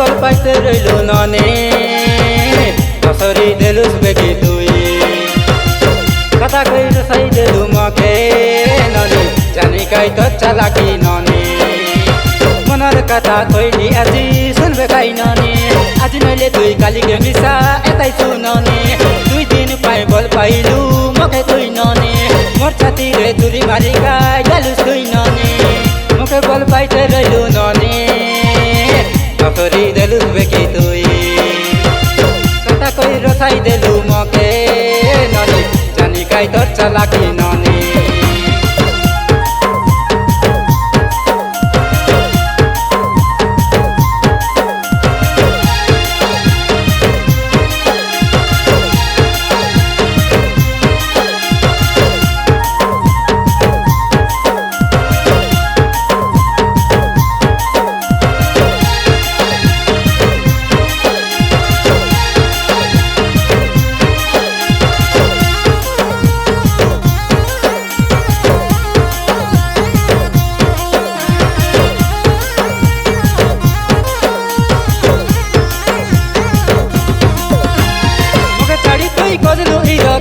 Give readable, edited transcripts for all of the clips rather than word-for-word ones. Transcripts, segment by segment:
बल पाइते रहिलु ननी कसरी देलुस बेगी तुई कथा गएर साइदेलु मके ननी जानी काई त चालाकी ननी मनर कथा कोइली आजी सुनबे काई ननी आज नैले तुई काली के मिसा एताई छु ननी दुई दिन पाए बल पाइलु मके तुई ननी मोर छाती रे तुरी मारी गाई डालुस तुई ननी मके बल पाइते रहिलु ननी कसरी देलुस बेगी तुई कथा कोइ रसाई देलु मके ननी जानी काई त चालाकी ननी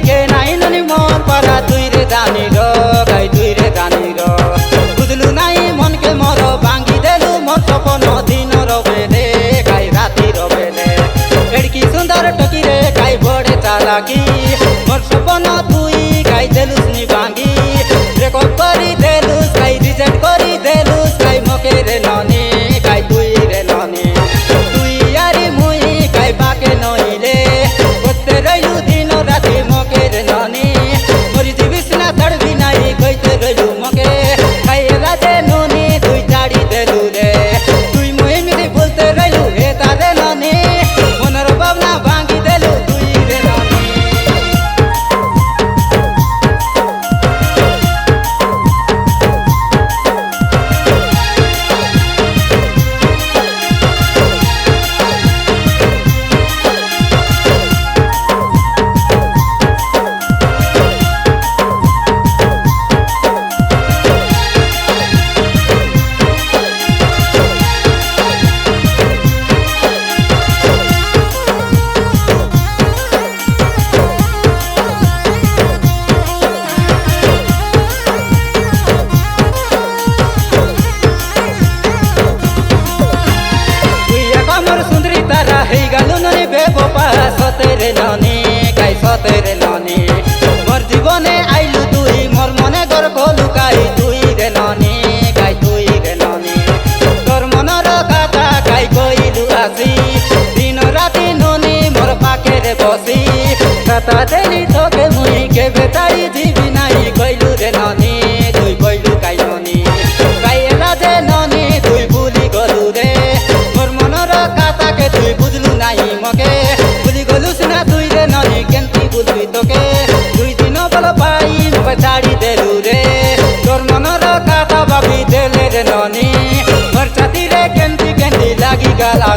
के नाई ननी मन परा तुई रे जानी रो गाई तुई रे जानी रो बुझलु नाई मन के मोर भांगी देलु मोर सपन दिन रबेले गाई राती रबेले लड़की सुंदर टकी रे गाई बड़े चालाकी मोर सपन तुई गाई देलुस नि भांगी ब्रेकअप करी देलुस गाई रिजेक्ट करी देलुस गाई मके रे ननी गाई तुई रे ननी तुई यारी मुई गाई बाके नइले गोते रहिलु दिन राती मके रे ननी मोरी जीविसना तड़बी नाई गइते रहिलु मके काइला जे ननी तुई चाडी देलु रे तुई मुई मिली बोलते रहिलु हे तारे ननी मनर बाबना भांगी देलु तुई रे ननी सतेरे ननी गाई सतेरे ननी मोर जीवने आइलु तुई मोर मने घर खोलु गाई तुई रे ननी गाई तुई रे ननी तोर मनर कथा गाई कइलु आसी दिन राती ननी मोर पाके रे बसी कथा देली तोके मुई के बेताई जीवी नाई कइलु रे ननी तुई कइलु गाई ननी गाई एला जे ननी तुई भूली गलु रे मोर मनर कथा के तुई बुझलु नाई मके गलुसना तुई रे ननी केंती बुझबी तोके दुई दिन बल पाई मके छाड़ी देलु रे तोर मनर कथा भाबी देले रे ननी मोर छाती रे केंती केंती लागी गाला